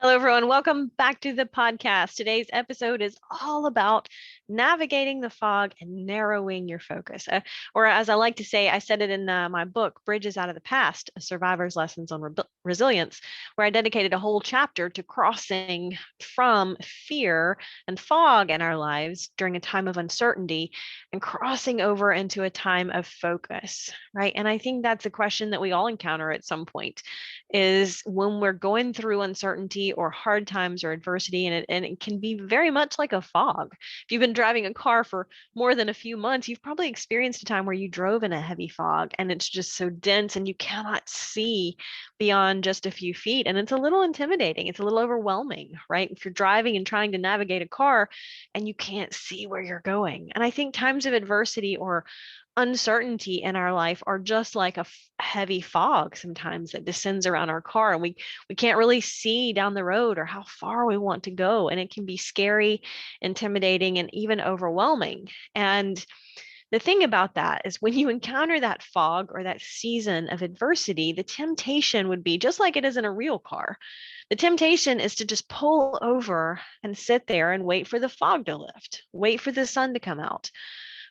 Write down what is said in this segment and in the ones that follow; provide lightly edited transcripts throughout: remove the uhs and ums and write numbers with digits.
Hello, everyone. Welcome back to the podcast. Today's episode is all about navigating the fog and narrowing your focus. Or, as I like to say, I said it in my book, Bridges Out of the Past, A Survivor's Lessons on Resilience, where I dedicated a whole chapter to crossing from fear and fog in our lives during a time of uncertainty and crossing over into a time of focus, right? And I think that's a question that we all encounter at some point is when we're going through uncertainty or hard times or adversity, and it can be very much like a fog. If you've been driving a car for more than a few months, you've probably experienced a time where you drove in a heavy fog and it's just so dense and you cannot see beyond just a few feet. And it's a little intimidating. It's a little overwhelming, right? If you're driving and trying to navigate a car and you can't see where you're going. And I think times of adversity or uncertainty in our life are just like a heavy fog sometimes that descends around our car, and we can't really see down the road or how far we want to go, and it can be scary, intimidating, and even overwhelming. And the thing about that is when you encounter that fog or that season of adversity, the temptation would be just like it is in a real car. The temptation is to just pull over and sit there and wait for the fog to lift, wait for the sun to come out.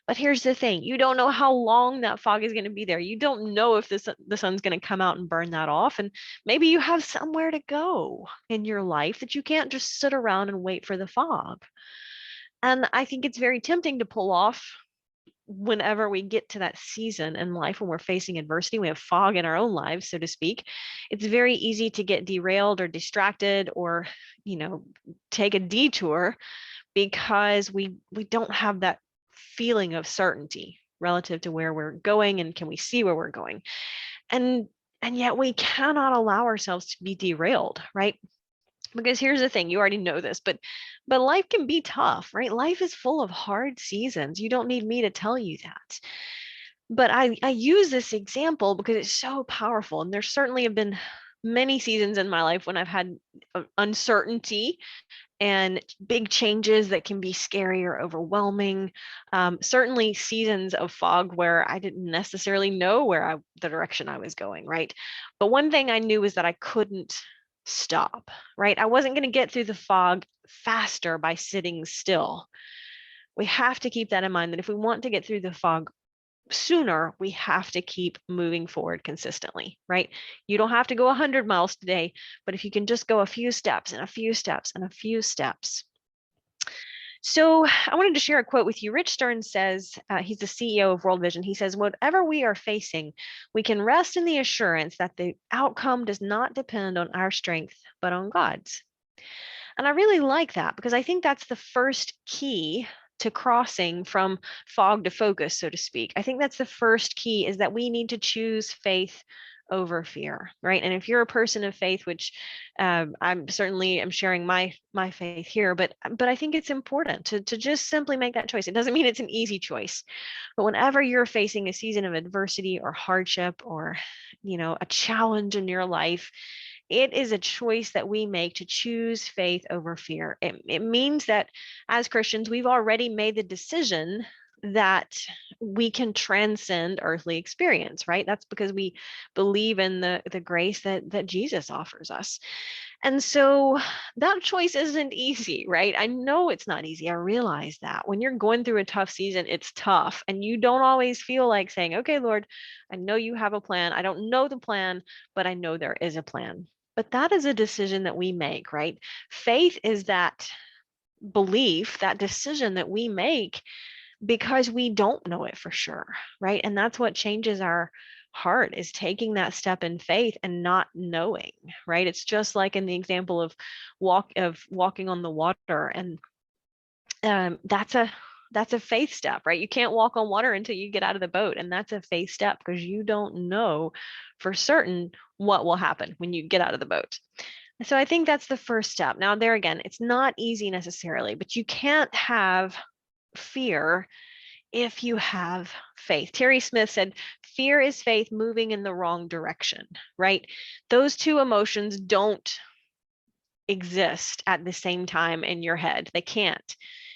But here's the thing, you don't know how long that fog is going to be there. You don't know if the sun's going to come out and burn that off. And maybe you have somewhere to go in your life that you can't just sit around and wait for the fog. And I think it's very tempting to pull off whenever we get to that season in life when we're facing adversity. We have fog in our own lives, so to speak. It's very easy to get derailed or distracted or, take a detour because we don't have that feeling of certainty relative to where we're going and can we see where we're going. And yet we cannot allow ourselves to be derailed, right? Because here's the thing, you already know this, but life can be tough, right? Life is full of hard seasons. You don't need me to tell you that. But I use this example because it's so powerful, and there certainly have been many seasons in my life when I've had uncertainty and big changes that can be scary or overwhelming. Certainly seasons of fog where I didn't necessarily know the direction I was going, right? But one thing I knew was that I couldn't stop, right? I wasn't going to get through the fog faster by sitting still. We have to keep that in mind, that if we want to get through the fog sooner, we have to keep moving forward consistently, right? You don't have to go 100 miles today, but if you can just go a few steps and a few steps and a few steps. So I wanted to share a quote with you. Rich Stern says, he's the CEO of World Vision. He says, whatever we are facing, we can rest in the assurance that the outcome does not depend on our strength, but on God's. And I really like that because I think that's the first key to crossing from fog to focus, so to speak. I think that's the first key, is that we need to choose faith over fear, right? And if you're a person of faith, which I'm certainly am sharing my faith here, but I think it's important to just simply make that choice. It doesn't mean it's an easy choice, but whenever you're facing a season of adversity or hardship or a challenge in your life, it is a choice that we make to choose faith over fear. It means that as Christians, we've already made the decision that we can transcend earthly experience, right? That's because we believe in the grace that Jesus offers us. And so that choice isn't easy, right? I know it's not easy. I realize that when you're going through a tough season, it's tough. And you don't always feel like saying, okay, Lord, I know you have a plan. I don't know the plan, but I know there is a plan. But that is a decision that we make, right? Faith is that belief, that decision that we make because we don't know it for sure, right? And that's what changes our heart, is taking that step in faith and not knowing, right? It's just like in the example of walking on the water, and that's a faith step, right? You can't walk on water until you get out of the boat, and that's a faith step because you don't know for certain what will happen when you get out of the boat. So I think that's the first step. Now, there again, it's not easy necessarily, but you can't have fear if you have faith. Terry Smith said, fear is faith moving in the wrong direction, right? Those two emotions don't exist at the same time in your head. They can't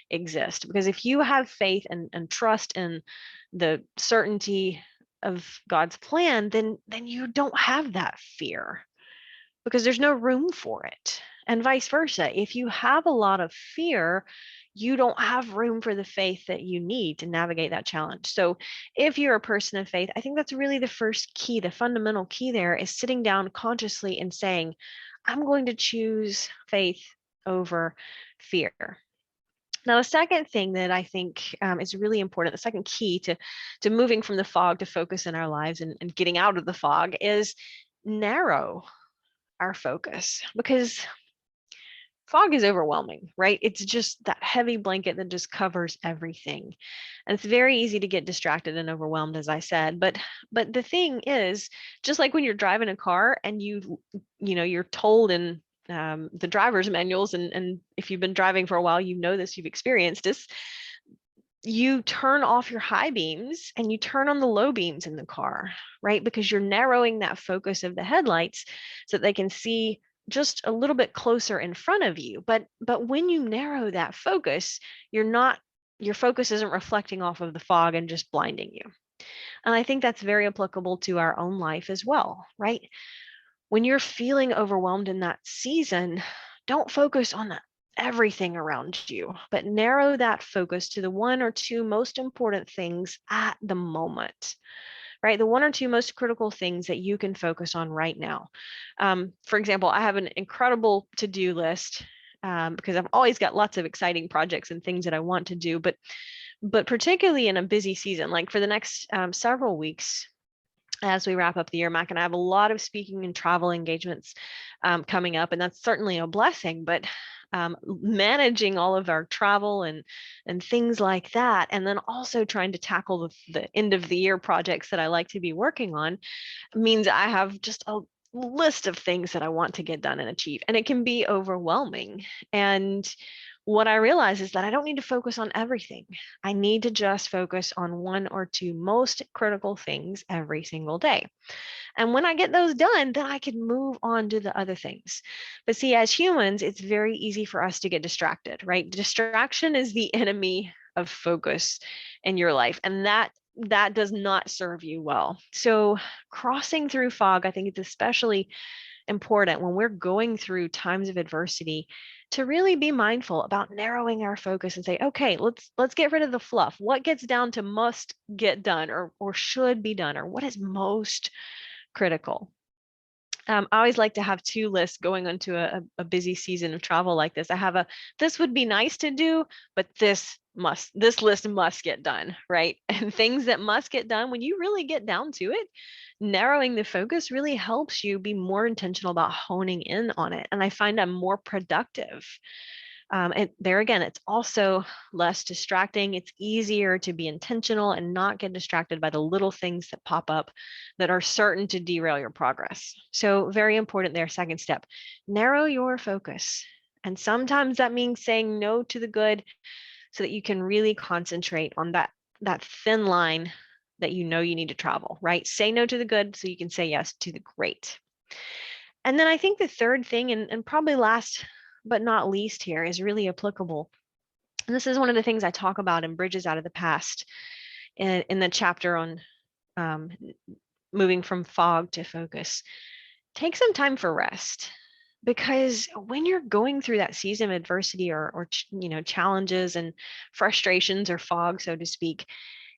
exist, because if you have faith and trust in the certainty of God's plan, then you don't have that fear, because there's no room for it. And vice versa. If you have a lot of fear, you don't have room for the faith that you need to navigate that challenge. So, if you're a person of faith, I think that's really the first key, the fundamental key there is sitting down consciously and saying, I'm going to choose faith over fear. Now, the second thing that I think is really important, the second key to moving from the fog to focus in our lives and getting out of the fog is narrow our focus, because fog is overwhelming, right? It's just that heavy blanket that just covers everything. And it's very easy to get distracted and overwhelmed, as I said. But the thing is, just like when you're driving a car and you're told in the driver's manuals, and if you've been driving for a while, you know this, you've experienced this. You turn off your high beams and you turn on the low beams in the car, right? Because you're narrowing that focus of the headlights so that they can see just a little bit closer in front of you. But when you narrow that focus, your focus isn't reflecting off of the fog and just blinding you. And I think that's very applicable to our own life as well, right? When you're feeling overwhelmed in that season, don't focus on everything around you, but narrow that focus to the one or two most important things at the moment, right? The one or two most critical things that you can focus on right now. For example, I have an incredible to-do list because I've always got lots of exciting projects and things that I want to do, but particularly in a busy season, like for the next several weeks, as we wrap up the year, Mac and I have a lot of speaking and travel engagements coming up, and that's certainly a blessing. But managing all of our travel and things like that, and then also trying to tackle the end of the year projects that I like to be working on, means I have just a list of things that I want to get done and achieve, and it can be overwhelming. And what I realize is that I don't need to focus on everything. I need to just focus on one or two most critical things every single day. And when I get those done, then I can move on to the other things. But see, as humans, it's very easy for us to get distracted, right? Distraction is the enemy of focus in your life. And that does not serve you well. So crossing through fog, I think it's especially important when we're going through times of adversity to really be mindful about narrowing our focus and say, okay, let's get rid of the fluff. What gets down to must get done or should be done, or what is most critical. I always like to have two lists going into a busy season of travel like this. I have this would be nice to do, but this list must get done, right? And things that must get done, when you really get down to it, narrowing the focus really helps you be more intentional about honing in on it. And I find I'm more productive. And there again, it's also less distracting. It's easier to be intentional and not get distracted by the little things that pop up that are certain to derail your progress. So, very important there. Second step, narrow your focus. And sometimes that means saying no to the good so that you can really concentrate on that thin line that you know you need to travel, right? Say no to the good so you can say yes to the great. And then I think the third thing, and probably last but not least here, is really applicable. And this is one of the things I talk about in Bridges Out of the Past in the chapter on um, moving from fog to focus. Take some time for rest, because when you're going through that season of adversity or challenges and frustrations or fog, so to speak,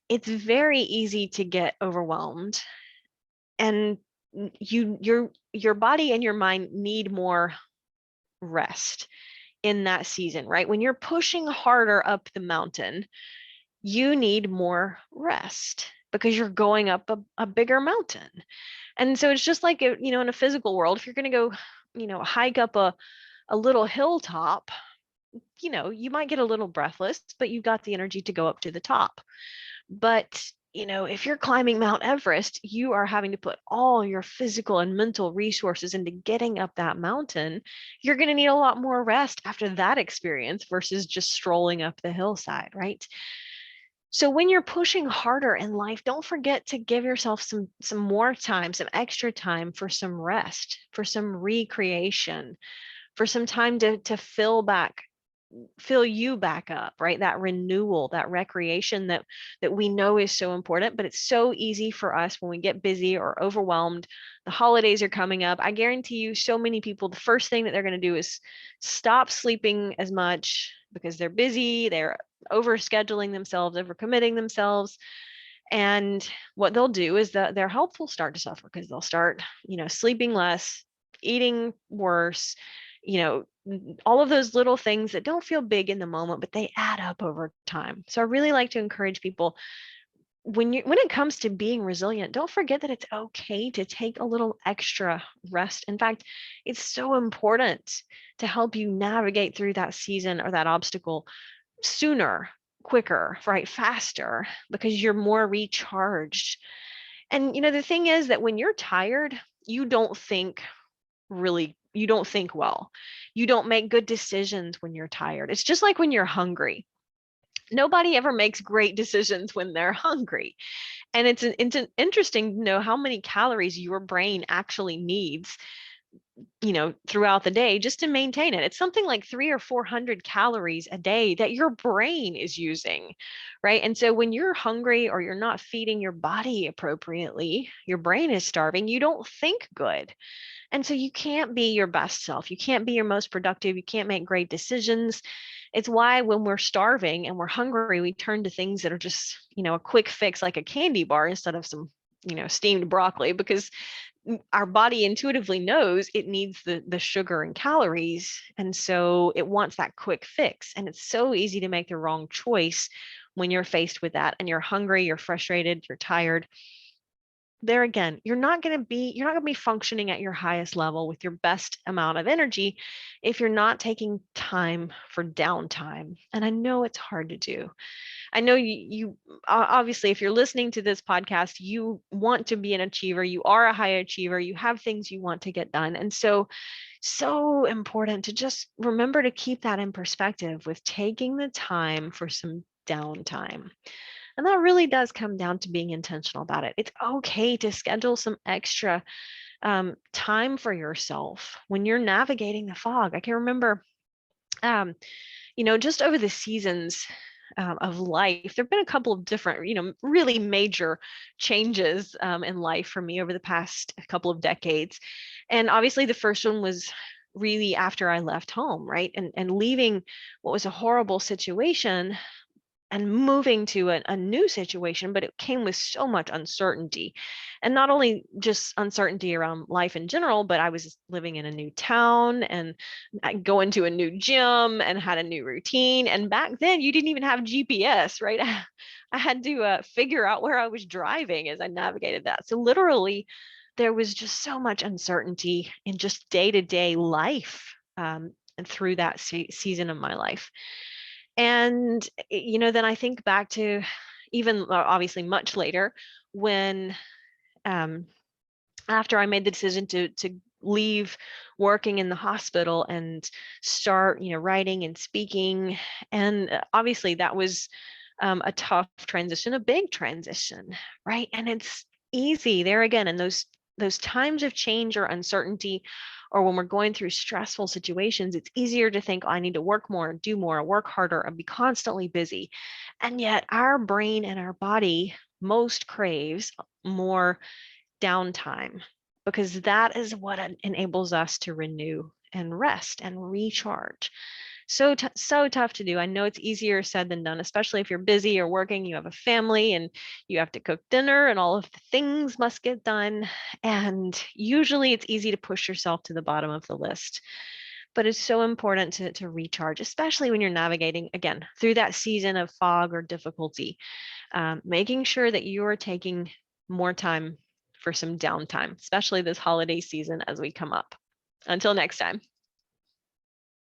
it's very easy to get overwhelmed, and your body and your mind need more rest in that season, right? When you're pushing harder up the mountain, you need more rest because you're going up a bigger mountain. And so it's just like, in a physical world, if you're going to go, hike up a little hilltop, you might get a little breathless, but you've got the energy to go up to the top. But if you're climbing Mount Everest, you are having to put all your physical and mental resources into getting up that mountain. You're going to need a lot more rest after that experience versus just strolling up the hillside, right? So when you're pushing harder in life, don't forget to give yourself some more time, some extra time for some rest, for some recreation, for some time to fill back fill you back up, right? That renewal, that recreation that we know is so important, but it's so easy for us when we get busy or overwhelmed. The holidays are coming up. I guarantee you, so many people, the first thing that they're going to do is stop sleeping as much because they're busy, they're overscheduling themselves, overcommitting themselves. And what they'll do is that their health will start to suffer because they'll start, sleeping less, eating worse, you know, all of those little things that don't feel big in the moment, but they add up over time. So I really like to encourage people, when it comes to being resilient, don't forget that it's okay to take a little extra rest. In fact, it's so important to help you navigate through that season or that obstacle sooner, quicker, right? Faster, because you're more recharged. And the thing is that when you're tired, you don't think well. You don't make good decisions when you're tired. It's just like when you're hungry. Nobody ever makes great decisions when they're hungry. And it's interesting to know how many calories your brain actually needs, throughout the day just to maintain it. It's something like 300 or 400 calories a day that your brain is using, right? And so when you're hungry or you're not feeding your body appropriately, your brain is starving, you don't think good. And so you can't be your best self. You can't be your most productive. You can't make great decisions. It's why when we're starving and we're hungry, we turn to things that are just, a quick fix like a candy bar instead of some, steamed broccoli, because our body intuitively knows it needs the sugar and calories. And so it wants that quick fix. And it's so easy to make the wrong choice when you're faced with that and you're hungry, you're frustrated, you're tired. There again, you're not going to be functioning at your highest level with your best amount of energy if you're not taking time for downtime. And I know it's hard to do. I know you obviously, if you're listening to this podcast, you want to be an achiever. You are a high achiever. You have things you want to get done. And so important to just remember to keep that in perspective with taking the time for some downtime. And that really does come down to being intentional about it. It's okay to schedule some extra time for yourself when you're navigating the fog. I can remember, just over the seasons of life, there've been a couple of different, really major changes in life for me over the past couple of decades. And obviously the first one was really after I left home, right? And leaving what was a horrible situation and moving to a new situation, but it came with so much uncertainty. And not only just uncertainty around life in general, but I was living in a new town and going to a new gym and had a new routine. And back then, you didn't even have GPS, right? I had to figure out where I was driving as I navigated that. So literally, there was just so much uncertainty in just day-to-day life, and through that season of my life. And, then I think back to even obviously much later when, um, after I made the decision to leave working in the hospital and start, writing and speaking. And obviously that was a tough transition, a big transition, right? And it's easy there again, in those times of change or uncertainty, or when we're going through stressful situations, it's easier to think, oh, I need to work more, do more, work harder, and be constantly busy. And yet our brain and our body most craves more downtime, because that is what enables us to renew and rest and recharge. So tough to do. I know it's easier said than done, especially if you're busy or working, you have a family and you have to cook dinner and all of the things must get done. And usually it's easy to push yourself to the bottom of the list. But it's so important to recharge, especially when you're navigating, again, through that season of fog or difficulty, making sure that you are taking more time for some downtime, especially this holiday season as we come up. Until next time.